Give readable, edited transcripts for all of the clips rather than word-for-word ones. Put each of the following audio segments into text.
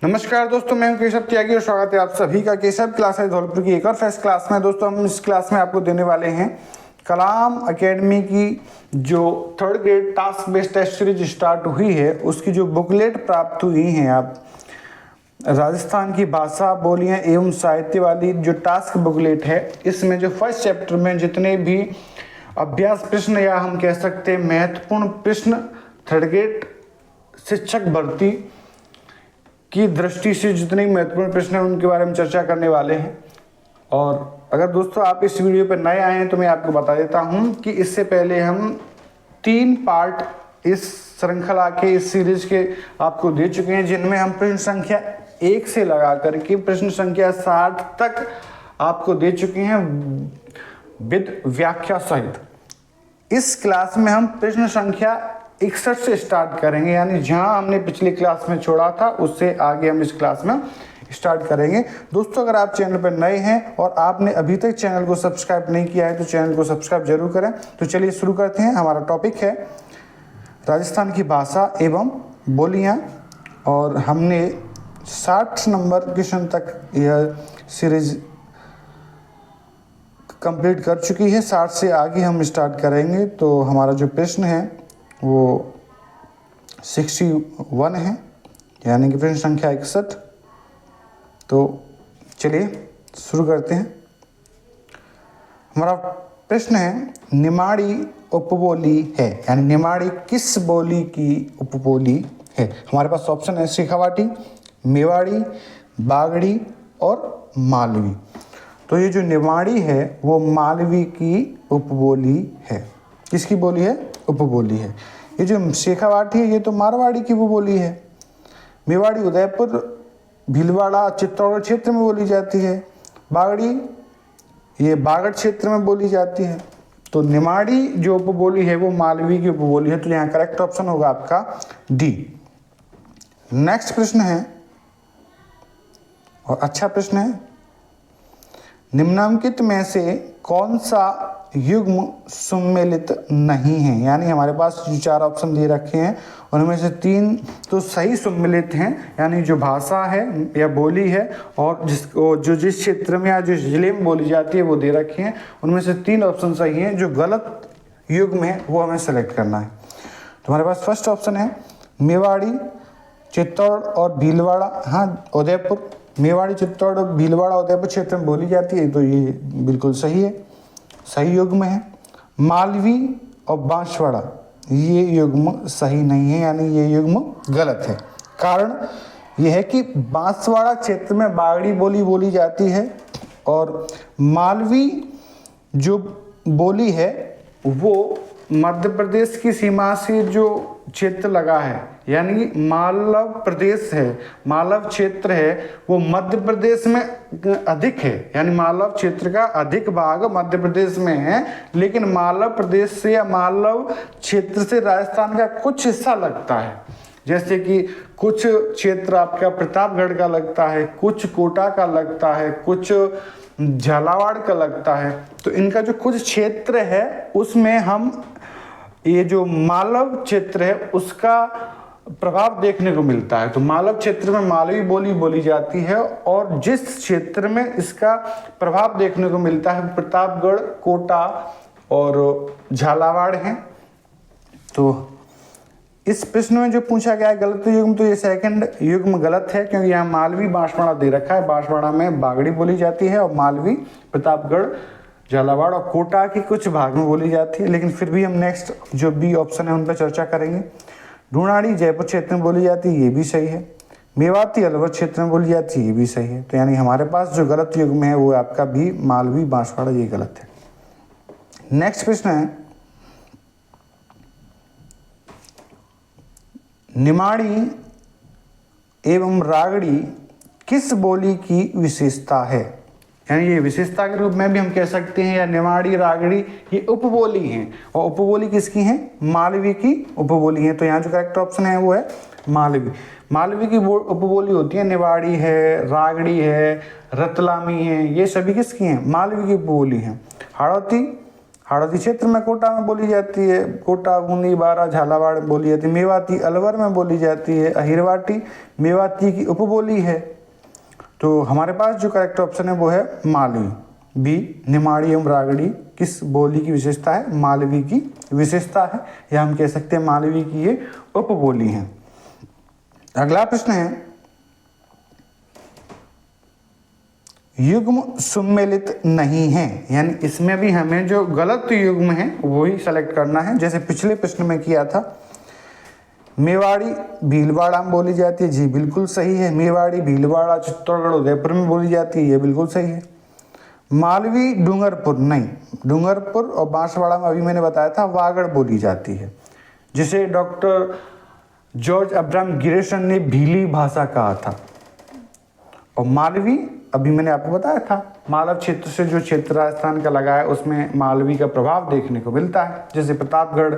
नमस्कार दोस्तों, मैं हूं केशव त्यागी और स्वागत है आप सभी का केशव क्लास है धौलपुर की एक और फर्स्ट क्लास में। दोस्तों हम इस क्लास में आपको देने वाले हैं कलाम एकेडमी की जो third grade task based test series start हुई है उसकी जो बुकलेट प्राप्त हुई हैं। आप राजस्थान की भाषा बोलियां एवं साहित्य वाली जो टास्क बुकलेट है, इसमें जो फर्स्ट चैप्टर में जितने भी अभ्यास प्रश्न या हम कह सकते हैं महत्वपूर्ण प्रश्न थर्ड ग्रेड शिक्षक भर्ती की दृष्टि से जितने महत्वपूर्ण प्रश्न हैं उनके बारे में चर्चा करने वाले हैं। और अगर दोस्तों आप इस वीडियो पर नए आए हैं तो मैं आपको बता देता हूं कि इससे पहले हम 3 पार्ट इस श्रृंखला के इस सीरीज के आपको दे चुके हैं, जिनमें हम प्रश्न संख्या 1 से लगा करके प्रश्न संख्या 60 तक आपको दे चुके हैं विद व्याख्या सहित। इस क्लास में हम प्रश्न संख्या 61 से स्टार्ट करेंगे, यानी जहां हमने पिछली क्लास में छोड़ा था उससे आगे हम इस क्लास में स्टार्ट करेंगे। दोस्तों अगर आप चैनल पर नए हैं और आपने अभी तक चैनल को सब्सक्राइब नहीं किया है तो चैनल को सब्सक्राइब जरूर करें। तो चलिए शुरू करते हैं। हमारा टॉपिक है राजस्थान की भाषा एवं बोलियां और हमने 60 नंबर क्वेश्चन तक यह सीरीज कंप्लीट कर चुकी है। 60 से आगे हम स्टार्ट करेंगे। तो हमारा जो प्रश्न है वो 61 है, यानी कि प्रश्न संख्या 61। तो चलिए शुरू करते हैं। हमारा प्रश्न है निमाड़ी उपबोली है, यानी निमाड़ी किस बोली की उपबोली है। हमारे पास ऑप्शन है शेखावाटी, मेवाड़ी, बागड़ी और मालवी। तो ये जो निमाड़ी है वो मालवी की उपबोली है। किसकी बोली है? उपबोली है। ये जो शेखावाटी है ये तो मारवाड़ी की उपबोली है। मेवाड़ी उदयपुर, भीलवाड़ा, चित्तौड़गढ़ क्षेत्र में बोली जाती है। बागड़ी ये बागड़ क्षेत्र में बोली जाती है। तो निमाड़ी जो उपबोली है वो मालवी की उपबोली है। तो यहाँ करेक्ट ऑप्शन होगा आपका डी। नेक्स्ट प्रश्न है और अच्छा प्रश्न है, निम्नलिखित में से कौन सा युग्म सम्मिलित नहीं है। यानी हमारे पास जो 4 ऑप्शन दे रखे हैं उनमें से 3 तो सही सम्मिलित हैं, यानी जो भाषा है या बोली है और जिस क्षेत्र में या जिस जिले में बोली जाती है वो दे रखे हैं। उनमें से 3 ऑप्शन सही हैं। जो गलत युग्म है वो हमें सेलेक्ट करना है। तो हमारे पास फर्स्ट ऑप्शन है मेवाड़ी, चित्तौड़ और भीलवाड़ा। हाँ, उदयपुर, मेवाड़ी, चित्तौड़, भीलवाड़ा, उदयपुर क्षेत्र में बोली जाती है। तो ये बिल्कुल सही है, सही युग्म है। मालवी और बांसवाड़ा ये युग्म सही नहीं है, यानी ये युग्म गलत है। कारण यह है कि बांसवाड़ा क्षेत्र में बागड़ी बोली जाती है और मालवी जो बोली है वो मध्य प्रदेश की सीमा से जो क्षेत्र लगा है, यानी मालव प्रदेश है, मालव क्षेत्र है वो मध्य प्रदेश में अधिक है। यानी मालव क्षेत्र का अधिक भाग मध्य प्रदेश में है, लेकिन मालव प्रदेश से या मालव क्षेत्र से राजस्थान का कुछ हिस्सा लगता है। जैसे कि कुछ क्षेत्र आपका प्रतापगढ़ का लगता है, कुछ कोटा का लगता है, कुछ झालावाड़ का लगता है। तो इनका जो कुछ क्षेत्र है उसमें हम ये जो मालव क्षेत्र है उसका प्रभाव देखने को मिलता है। तो मालव क्षेत्र में मालवी बोली जाती है और जिस क्षेत्र में इसका प्रभाव देखने को मिलता है प्रतापगढ़, कोटा और झालावाड़ है। तो इस प्रश्न में जो पूछा गया है गलत युग्म, तो ये सेकंड युग्म गलत है, क्योंकि यहाँ मालवी बांसवाड़ा दे रखा है। बांसवाड़ा में बागड़ी बोली जाती है और मालवी प्रतापगढ़, झालावाड़ और कोटा की कुछ भाग में बोली जाती है। लेकिन फिर भी हम नेक्स्ट जो बी ऑप्शन है उन पर चर्चा करेंगे। ढूंढाड़ी जयपुर क्षेत्र में बोली जाती है, ये भी सही है। मेवाती अलवर क्षेत्र में बोली जाती है, ये भी सही है। तो यानी हमारे पास जो गलत युग्म है वो आपका भी मालवी बांसवाड़ा, ये गलत है। नेक्स्ट प्रश्न है निमाड़ी एवं रागड़ी किस बोली की विशेषता है। यानी ये विशेषता के रूप में भी हम कह सकते हैं, या निमाड़ी रागड़ी ये उपबोली हैं और उपबोली किसकी हैं? मालवी की उपबोली हैं। तो यहाँ जो करेक्ट ऑप्शन है वो है मालवी। मालवी की उपबोली होती है, निवाड़ी है, रागड़ी है, रतलामी है, ये सभी किसकी हैं? मालवी की उपबोली हैं। हाड़ौती क्षेत्र में कोटा में बोली जाती है, कोटा, बूंदी, बारा, झालावाड़ में बोली जाती है। मेवाती अलवर में बोली जाती है। अहिरवाटी मेवाती की उपबोली है। तो हमारे पास जो करेक्ट ऑप्शन है वो है मालवी, बी निमाड़ी एवं रागड़ी किस बोली की विशेषता है? मालवी की विशेषता है, या हम कह सकते हैं मालवी की ये उपबोली है। अगला प्रश्न है, युग्म सुमेलित नहीं है, यानी इसमें भी हमें जो गलत युग्म है वही सेलेक्ट करना है, जैसे पिछले प्रश्न में किया था। मेवाड़ी भीलवाड़ा में बोली जाती है, जी बिल्कुल सही है। मेवाड़ी भीलवाड़ा चित्तौड़गढ़ उदयपुर में बोली जाती है, ये बिल्कुल सही है। मालवी डूंगरपुर नहीं, डूंगरपुर और बांसवाड़ा में अभी मैंने बताया था वागड़ बोली जाती है, जिसे डॉक्टर जॉर्ज अब्राहम गिरेसन ने भीली भाषा कहा था। और मालवी अभी मैंने आपको बताया था, मालव क्षेत्र से जो क्षेत्र राजस्थान का लगा है उसमें मालवी का प्रभाव देखने को मिलता है, जैसे प्रतापगढ़,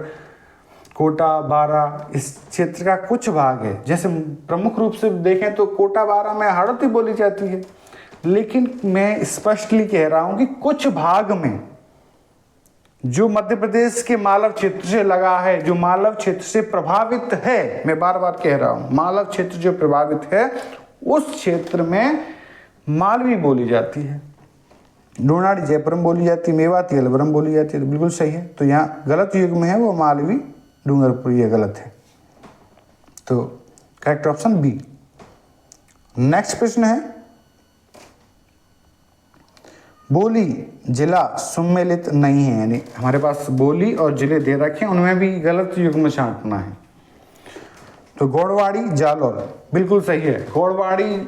कोटा, बारा, इस क्षेत्र का कुछ भाग है। जैसे प्रमुख रूप से देखें तो कोटा, बारा में हाड़ौती बोली जाती है, लेकिन मैं स्पष्टली कह रहा हूं कि कुछ भाग में जो मध्य प्रदेश के मालव क्षेत्र से लगा है, जो मालव क्षेत्र से प्रभावित है, मैं बार बार कह रहा हूं मालव क्षेत्र जो प्रभावित है उस क्षेत्र में मालवी बोली जाती है। डोनाड़ी जयपुर में बोली जाती है, मेवाती अलवर में बोली जाती है, तो बिल्कुल सही है। तो यहाँ गलत युग में है वो मालवी डूंगरपुर, ये गलत है, तो करेक्ट ऑप्शन बी। नेक्स्ट प्रश्न है, बोली जिला सुमेलित नहीं है, यानी हमारे पास बोली और जिले दे रखे हैं, उनमें भी गलत युग में छांटना है। तो गौड़वाड़ी जालौर बिल्कुल सही है, गौड़वाड़ी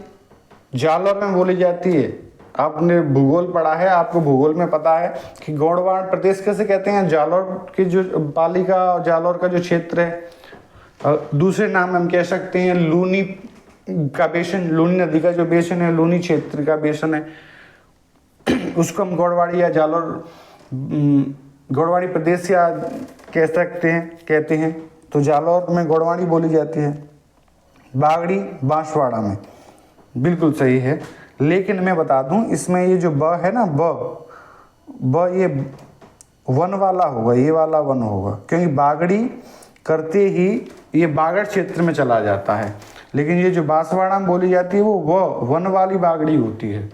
जालौर में बोली जाती है। आपने भूगोल पढ़ा है, आपको भूगोल में पता है कि गौड़वाड़ प्रदेश कैसे कहते हैं? जालौर की जो पालिका और जालौर का जो क्षेत्र है, दूसरे नाम हम कह सकते हैं लूनी का बेसन, लूनी नदी का जो बेसन है, लूनी क्षेत्र का बेसन है, उसको हम गौड़वाड़ी या जालौर, गौड़वाड़ी प्रदेश या कह सकते हैं, कहते हैं। तो जालौर में गौड़वाड़ी बोली जाती है। बागड़ी बांसवाड़ा में बिल्कुल सही है, लेकिन मैं बता दूं इसमें ये जो ब है ना, ब ये वन वाला होगा, ये वाला वन होगा, क्योंकि बागड़ी करते ही ये बागड़ क्षेत्र में चला जाता है, लेकिन ये जो बांसवाड़ा में बोली जाती है वो वन वाली बागड़ी होती है।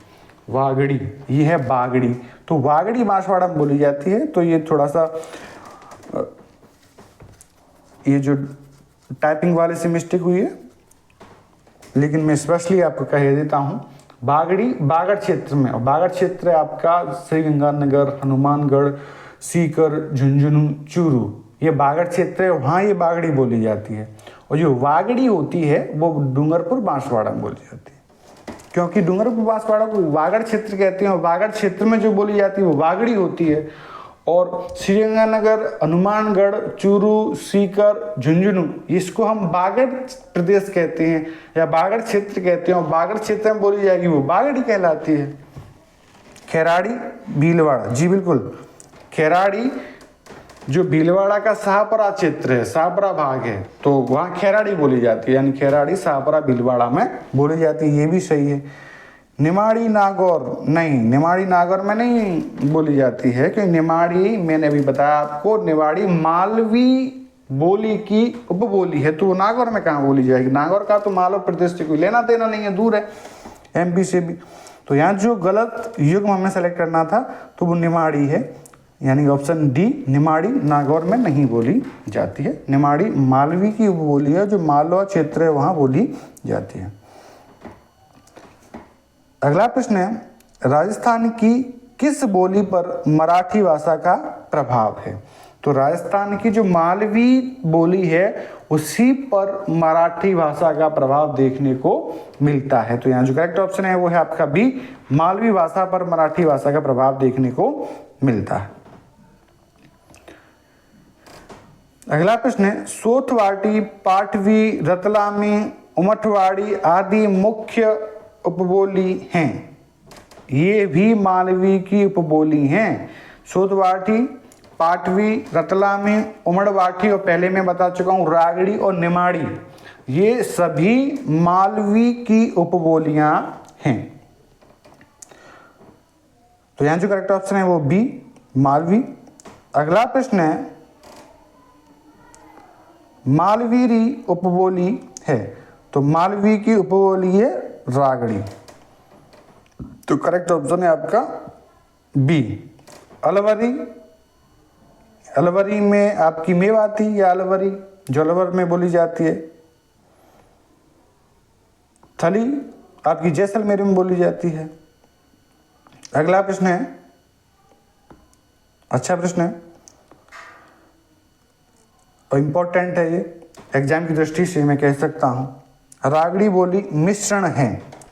वागड़ी ये है बागड़ी, तो वागड़ी बांसवाड़ा में बोली जाती है। तो ये थोड़ा सा ये जो टाइपिंग वाले से मिस्टेक हुई है, लेकिन मैं स्पष्टली आपको कह देता हूँ, बागड़ी बागड़ क्षेत्र में, और बागड़ क्षेत्र है आपका श्रीगंगानगर, हनुमानगढ़, सीकर, झुंझुनू, चूरू, ये बागड़ क्षेत्र है, वहाँ ये बागड़ी बोली जाती है। और जो वागड़ी होती है वो डूंगरपुर बांसवाड़ा में बोली जाती है, क्योंकि डूंगरपुर बांसवाड़ा को वागड़ क्षेत्र कहते हैं, और वागड़ क्षेत्र में जो बोली जाती है वो वागड़ी होती है। और श्रीगंगानगर, हनुमानगढ़, चूरू, सीकर, झुंझुनू, इसको हम बागड़ प्रदेश कहते हैं या बागड़ क्षेत्र कहते हैं, और बागड़ क्षेत्र में बोली जाएगी वो बागड़ी कहलाती है। खैराड़ी भीलवाड़ा, जी बिल्कुल, खैराड़ी जो भीलवाड़ा का शाहपरा क्षेत्र है, शाहपरा भाग है, तो वहाँ खैराड़ी बोली जाती है, यानी खैराड़ी शाहपरा भीलवाड़ा में बोली जाती है, ये भी सही है। निमाड़ी नागौर नहीं, निमाड़ी नागौर में नहीं बोली जाती है, क्योंकि निमाड़ी मैंने अभी बताया आपको, निमाड़ी मालवी बोली की उपबोली है, तो वो नागौर में कहाँ बोली जाएगी? नागौर का तो मालव प्रदेश से कोई लेना देना नहीं है, दूर है एमपी से भी। तो यहाँ जो गलत युग्म हमें सेलेक्ट करना था तो वो निमाड़ी है, यानी ऑप्शन डी, निमाड़ी नागौर में नहीं बोली जाती है। निमाड़ी मालवी की उपबोली है, जो मालवा क्षेत्र है वहाँ बोली जाती है। अगला प्रश्न है, राजस्थान की किस बोली पर मराठी भाषा का प्रभाव है? तो राजस्थान की जो मालवी बोली है उसी पर मराठी भाषा का प्रभाव देखने को मिलता है। तो यहाँ जो करेक्ट ऑप्शन है वो है आपका बी, मालवी भाषा पर मराठी भाषा का प्रभाव देखने को मिलता है। अगला प्रश्न है, सोथवाटी, पाटवी, रतलामी, उमठवाड़ी आदि मुख्य उपबोली हैं, ये भी मालवी की उपबोली हैं। सोथवाटी, पाटवी, रतलामी, उमड़वाठी और पहले मैं बता चुका हूँ रागड़ी और निमाड़ी, ये सभी मालवी की उपबोलियां हैं। तो यहाँ जो करेक्ट ऑप्शन है वो बी, मालवी। अगला प्रश्न है, मालवीरी उपबोली है, तो मालवी की उपबोली है रागड़ी, तो करेक्ट ऑप्शन है आपका बी। अलवरी, अलवरी में आपकी मेवाती या अलवरी जो अलवर में बोली जाती है। थली आपकी जैसलमेर में बोली जाती है। अगला प्रश्न है, अच्छा प्रश्न है और इम्पोर्टेंट है, ये एग्जाम की दृष्टि से मैं कह सकता हूं। रागड़ी बोली मिश्रण है,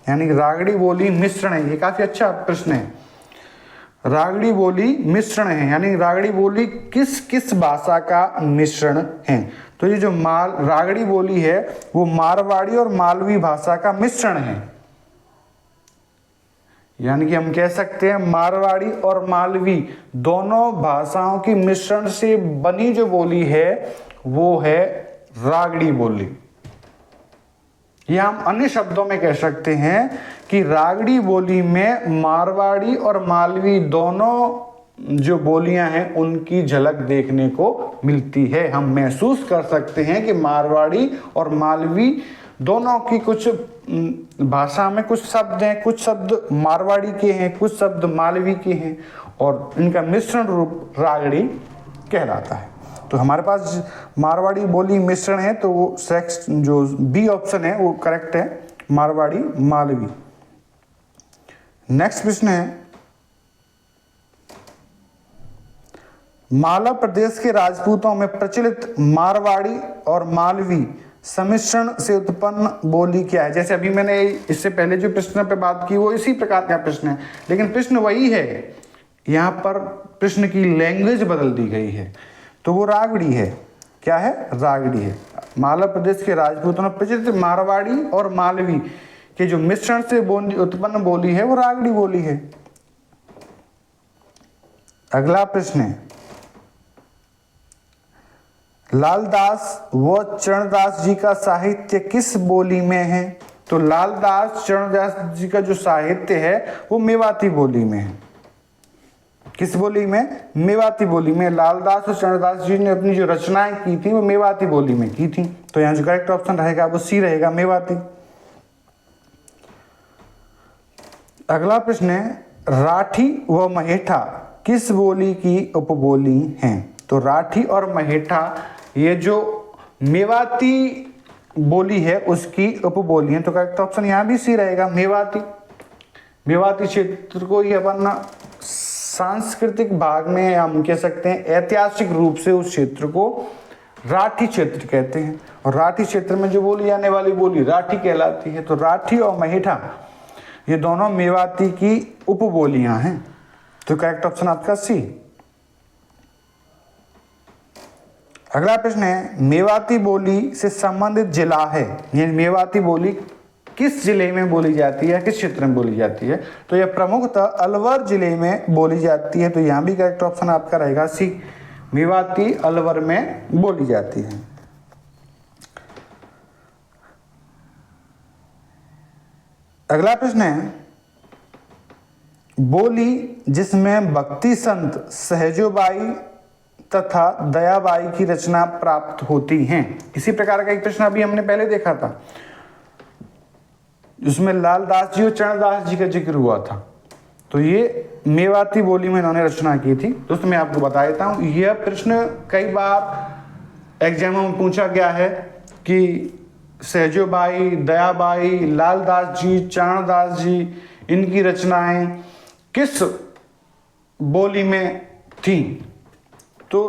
यानी रागड़ी बोली मिश्रण है, ये काफी अच्छा प्रश्न है। रागड़ी बोली मिश्रण है, यानी रागड़ी बोली किस किस भाषा का मिश्रण है। तो ये जो रागड़ी बोली है वो मारवाड़ी और मालवी भाषा का मिश्रण है, यानी कि हम कह सकते हैं मारवाड़ी और मालवी दोनों भाषाओं की मिश्रण से बनी जो बोली है वो है रागड़ी बोली। या हम अन्य शब्दों में कह सकते हैं कि रागड़ी बोली में मारवाड़ी और मालवी दोनों जो बोलियां हैं उनकी झलक देखने को मिलती है। हम महसूस कर सकते हैं कि मारवाड़ी और मालवी दोनों की कुछ भाषा में कुछ शब्द हैं, कुछ शब्द मारवाड़ी के हैं, कुछ शब्द मालवी के हैं, और इनका मिश्रण रूप रागड़ी कहलाता है। तो हमारे पास मारवाड़ी बोली मिश्रण है, तो वो सेक्स जो बी ऑप्शन है वो करेक्ट है, मारवाड़ी मालवी। नेक्स्ट प्रश्न है, मालवा प्रदेश के राजपूतों में प्रचलित मारवाड़ी और मालवी सम्मिश्रण से उत्पन्न बोली क्या है। जैसे अभी मैंने इससे पहले जो प्रश्न पे बात की वो इसी प्रकार का प्रश्न है, लेकिन प्रश्न वही है, यहाँ पर प्रश्न की लैंग्वेज बदल दी गई है, तो वो रागड़ी है। क्या है? रागड़ी है। मालवा प्रदेश के राजपूतों में प्रचलित मारवाड़ी और मालवी के जो मिश्रण से उत्पन्न बोली है वो रागड़ी बोली है। अगला प्रश्न है, लालदास व चरणदास जी का साहित्य किस बोली में है। तो लालदास चरणदास जी का जो साहित्य है वो मेवाती बोली में है। किस बोली में? मेवाती बोली में। लालदास और चरणदास जी ने अपनी जो रचनाएं की थी वो मेवाती बोली में की थी, तो यहाँ जो करेक्ट ऑप्शन रहेगा वो सी रहेगा, मेवाती। अगला प्रश्न है, राठी व महेठा किस बोली की उपबोली हैं। तो राठी और महेठा ये जो मेवाती बोली है उसकी उपबोली है, तो करेक्ट ऑप्शन यहाँ भी सी रहेगा, मेवाती। मेवाती क्षेत्र को ये अपन सांस्कृतिक भाग में हम कह सकते हैं, ऐतिहासिक रूप से उस क्षेत्र को राठी क्षेत्र कहते हैं, और राठी क्षेत्र में जो बोली जाने वाली बोली राठी कहलाती है। तो राठी और महेठा ये दोनों मेवाती की उपबोलियां हैं, तो करेक्ट ऑप्शन आपका सी। अगला प्रश्न है, मेवाती बोली से संबंधित जिला है, यानी मेवाती बोली किस जिले में बोली जाती है, किस क्षेत्र में बोली जाती है। तो यह प्रमुखतः अलवर जिले में बोली जाती है, तो यहाँ भी करेक्ट ऑप्शन आपका रहेगा सी, मेवाती अलवर में बोली जाती है। अगला प्रश्न है, बोली जिसमें भक्ति संत सहजोबाई तथा दयाबाई की रचना प्राप्त होती हैं। इसी प्रकार का एक प्रश्न अभी हमने पहले देखा था जिसमें लालदास जी और चरणदास जी का जिक्र हुआ था, तो ये मेवाती बोली में इन्होंने रचना की थी। दोस्तों मैं आपको बता देता हूँ, यह प्रश्न कई बार एग्जामों में पूछा गया है कि सहजोबाई, दयाबाई, लालदास जी, चरणदास जी, इनकी रचनाएं किस बोली में थी। तो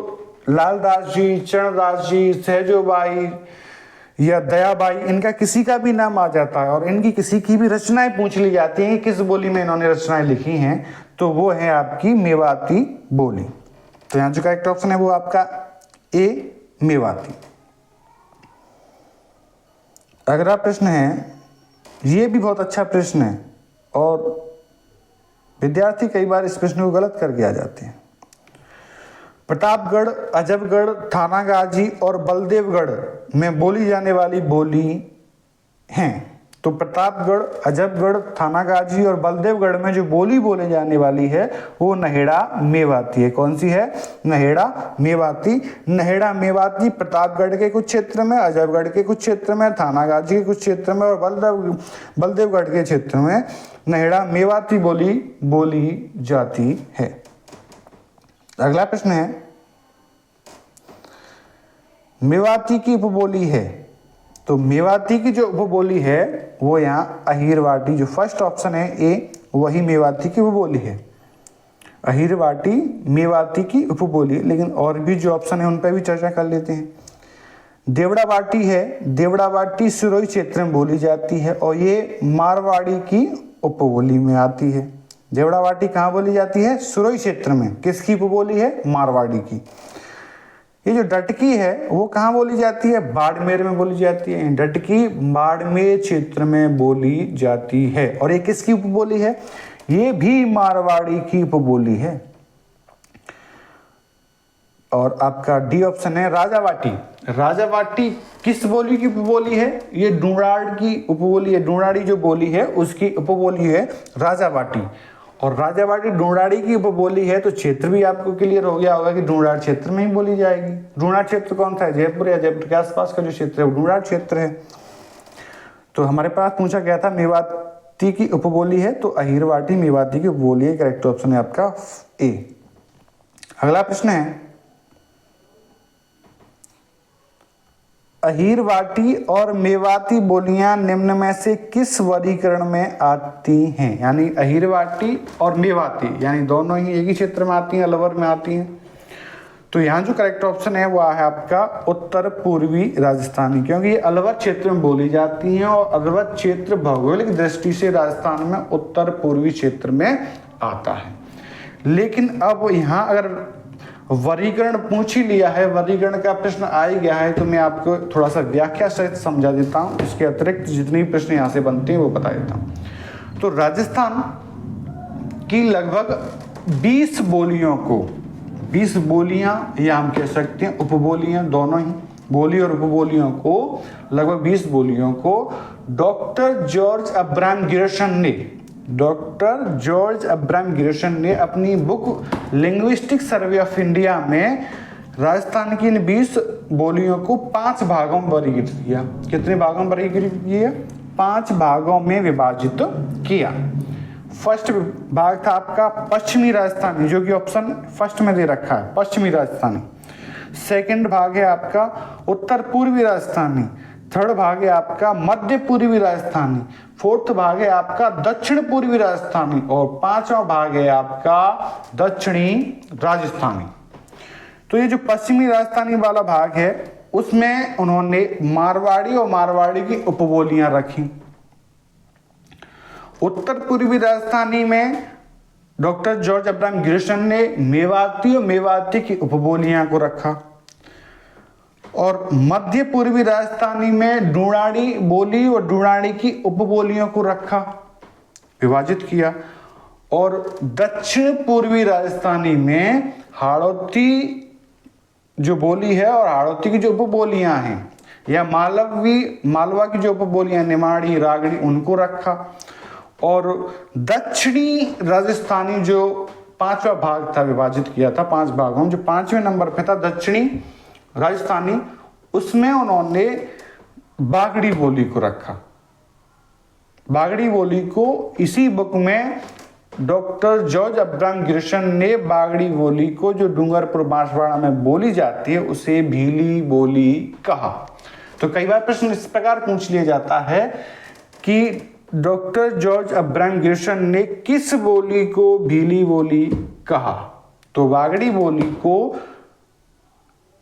लालदास जी, चरणदास जी, सहजोबाई या दयाबाई, इनका किसी का भी नाम आ जाता है और इनकी किसी की भी रचनाएं पूछ ली जाती हैं कि किस बोली में इन्होंने रचनाएं लिखी हैं, तो वो है आपकी मेवाती बोली। तो यहाँ जो करेक्ट ऑप्शन है वो आपका ए, मेवाती। अगला प्रश्न है, ये भी बहुत अच्छा प्रश्न है और विद्यार्थी कई बार इस प्रश्न को गलत करके आ जाते हैं। प्रतापगढ़, अजबगढ़, थानागाजी और बलदेवगढ़ में बोली जाने वाली बोली हैं, तो प्रतापगढ़, अजबगढ़, थानागाजी और बलदेवगढ़ में जो बोली बोले जाने वाली है वो नहेड़ा मेवाती है। कौन सी है? नहेड़ा मेवाती। नहेड़ा मेवाती प्रतापगढ़ के कुछ क्षेत्र में, अजबगढ़ के कुछ क्षेत्र में, थानागाजी के कुछ क्षेत्र में और बलदेवगढ़ के क्षेत्र में नहेड़ा मेवाती बोली जाती है। अगला प्रश्न है, मेवाती की उपबोली है। तो मेवाती की जो उपबोली है वो यहाँ अहीरवाटी, जो फर्स्ट ऑप्शन है ए, वही मेवाती की उपबोली है। अहीरवाटी मेवाती की उपबोली। लेकिन और भी जो ऑप्शन है उन पर भी चर्चा कर लेते हैं। देवड़ावाटी है, देवड़ावाटी सिरोही क्षेत्र में बोली जाती है और ये मारवाड़ी की उपबोली में आती है। देवड़ावाटी कहाँ बोली जाती है? सिरोही क्षेत्र में। किसकी उपबोली है? मारवाड़ी की। ये जो डटकी है वो कहाँ बोली जाती है? बाड़मेर में बोली जाती है। डटकी बाड़मेर क्षेत्र में बोली जाती है। और ये किसकी उपबोली है? ये भी मारवाड़ी की उपबोली है। और आपका डी ऑप्शन है राजावाटी। राजावाटी किस बोली की उपबोली है? ये डूंडाड़ की उपबोली है। डूंडाड़ी जो बोली है उसकी उपबोली है राजावाटी। और राजावाटी डूंडाड़ी की उपबोली है तो क्षेत्र भी आपको क्लियर हो गया होगा कि डूंडाड़ क्षेत्र में ही बोली जाएगी। डूंडाड़ क्षेत्र कौन सा है? जयपुर या जयपुर के आसपास का जो क्षेत्र है वो डूंडाड़ क्षेत्र है। तो हमारे पास पूछा गया था मेवाती की उपबोली है, तो अहीरवाटी मेवाती की उपबोली है। करेक्ट ऑप्शन है आपका ए। अगला प्रश्न है, अहीरवाटी और मेवाती बोलियां निम्न में से किस वर्गीकरण में आती हैं? यानी अहीरवाटी और मेवाती यानी दोनों ही एक ही क्षेत्र में आती हैं, अलवर में आती हैं। तो यहाँ जो करेक्ट ऑप्शन है वो है आपका उत्तर पूर्वी राजस्थानी, क्योंकि ये अलवर क्षेत्र में बोली जाती हैं और अलवर क्षेत्र भौगोलिक दृष्टि से राजस्थान में उत्तर पूर्वी क्षेत्र में आता है। लेकिन अब यहाँ अगर वर्गीकरण पूछ ही लिया है, वर्गीकरण का प्रश्न आ ही गया है, तो मैं आपको थोड़ा सा व्याख्या सहित समझा देता हूँ। इसके अतिरिक्त जितने भी प्रश्न यहाँ से बनते हैं वो बता देता हूँ। तो राजस्थान की लगभग 20 बोलियों को, 20 बोलियां या हम कह सकते हैं उपबोलियां, दोनों ही बोली और उपबोलियों को, लगभग 20 बोलियों को डॉक्टर जॉर्ज अब्राहम गिरसन ने अपनी book linguistic survey of India में राजस्थान की इन 20 बोलियों को 5 भागों में वर्गीकृत किया। कितने भागों में वर्गीकृत किया? 5 भागों में विभाजित किया। फर्स्ट भाग था आपका पश्चिमी राजस्थानी, जो कि ऑप्शन फर्स्ट में दे रखा है, पश्चिमी राजस्थानी। सेकंड भाग है आपका उत्तर पूर्वी राजस्थानी। थर्ड भाग है आपका मध्य पूर्वी राजस्थानी। फोर्थ भाग है आपका दक्षिण पूर्वी राजस्थानी और 5वां भाग है आपका दक्षिणी राजस्थानी। तो ये जो पश्चिमी राजस्थानी वाला भाग है उसमें उन्होंने मारवाड़ी और मारवाड़ी की उपबोलियां रखी। उत्तर पूर्वी राजस्थानी में डॉक्टर जॉर्ज अब्राहम गिरसन ने मेवाती और मेवाती की उपबोलियां को रखा और मध्य पूर्वी राजस्थानी में डूंडाड़ी बोली और डूंडाड़ी की उपबोलियों को रखा, विभाजित किया। और दक्षिण पूर्वी राजस्थानी में हाड़ौती जो बोली है और हाड़ौती की जो उपबोलियां हैं या मालवा की जो उपबोलियां निमाड़ी रागड़ी उनको रखा। और दक्षिणी राजस्थानी जो 5वां भाग था, विभाजित किया था 5 भागों में, जो 5वें नंबर पे था दक्षिणी राजस्थानी, उसमें उन्होंने बागड़ी बोली को रखा। बागड़ी बोली को इसी बुक में डॉक्टर जॉर्ज अब्राहम गिरसन ने बागड़ी बोली को जो डूंगरपुर बांसवाड़ा में बोली जाती है उसे भीली बोली कहा। तो कई बार प्रश्न इस प्रकार पूछ लिया जाता है कि डॉक्टर जॉर्ज अब्राहम गिरसन ने किस बोली को भीली बोली कहा? तो बागड़ी बोली को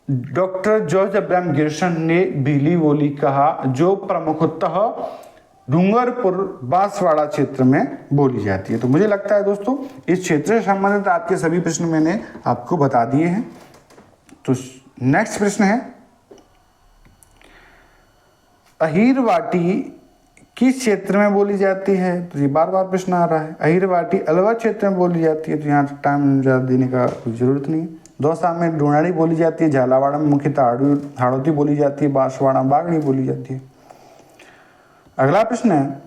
डॉक्टर जॉर्ज अब्राहम गिरसन ने भीली बोली कहा, जो प्रमुखतः डूंगरपुर बांसवाड़ा क्षेत्र में बोली जाती है। तो मुझे लगता है दोस्तों इस क्षेत्र से संबंधित आपके सभी प्रश्न मैंने आपको बता दिए हैं। तो नेक्स्ट प्रश्न है, अहीरवाटी किस क्षेत्र में बोली जाती है? तो ये बार बार प्रश्न आ रहा है। अहीरवाटी अलवर क्षेत्र में बोली जाती है, तो यहाँ टाइम ज़्यादा देने का जरूरत नहीं। दौसा में डूंडाड़ी बोली जाती है, झालावाड़ा में मुख्यतः हाड़ौती बोली जाती है, बांसवाड़ा में बागड़ी बोली जाती है। अगला प्रश्न है,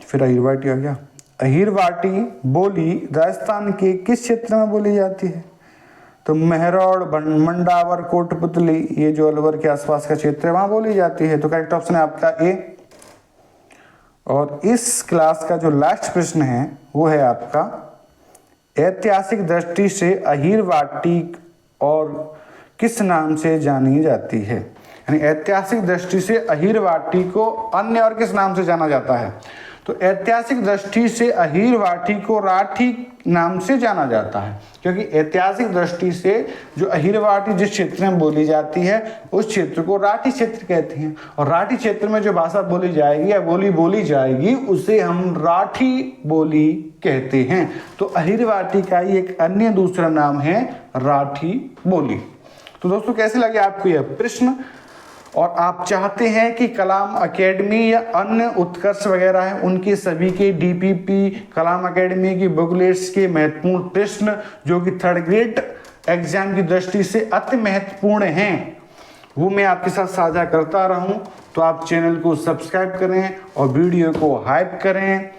फिर अहिरवाटी आ गया। अहिरवाटी बोली राजस्थान के किस क्षेत्र में बोली जाती है? तो महरौड़, मंडावर, कोटपुतली, ये जो अलवर के आसपास का क्षेत्र है वहां बोली जाती है। तो करेक्ट ऑप्शन है आपका ए। और इस क्लास का जो लास्ट प्रश्न है वो है आपका, ऐतिहासिक दृष्टि से अहिरवाटी और किस नाम से जानी जाती है? यानी ऐतिहासिक दृष्टि से अहिरवाटी को अन्य और किस नाम से जाना जाता है? तो ऐतिहासिक दृष्टि से अहिरवाटी को राठी नाम से जाना जाता है, क्योंकि ऐतिहासिक दृष्टि से जो अहिरवाटी जिस क्षेत्र में बोली जाती है उस क्षेत्र को राठी क्षेत्र कहते हैं। और राठी क्षेत्र में जो भाषा बोली जाएगी या बोली बोली जाएगी उसे हम राठी बोली कहते हैं। तो अहिरवाटी का ही एक अन्य दूसरा नाम है राठी बोली। तो दोस्तों कैसे लगे आपको यह प्रश्न? और आप चाहते हैं कि कलाम एकेडमी या अन्य उत्कर्ष वगैरह हैं उनके सभी के डीपीपी, कलाम एकेडमी की बुकलेट्स के महत्वपूर्ण प्रश्न जो कि थर्ड ग्रेड एग्जाम की दृष्टि से अति महत्वपूर्ण हैं वो मैं आपके साथ साझा करता रहूं, तो आप चैनल को सब्सक्राइब करें और वीडियो को हाइप करें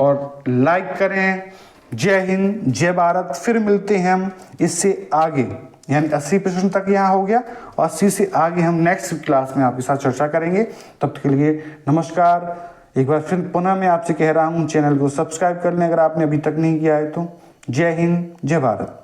और लाइक करें। जय हिंद, जय भारत। फिर मिलते हैं हम इससे आगे, यानी 80 प्रश्न तक यहाँ हो गया और 80 से आगे हम नेक्स्ट क्लास में आपके साथ चर्चा करेंगे। तब तक के लिए नमस्कार। एक बार फिर पुनः मैं आपसे कह रहा हूँ, चैनल को सब्सक्राइब कर लें अगर आपने अभी तक नहीं किया है तो। जय हिंद, जय भारत।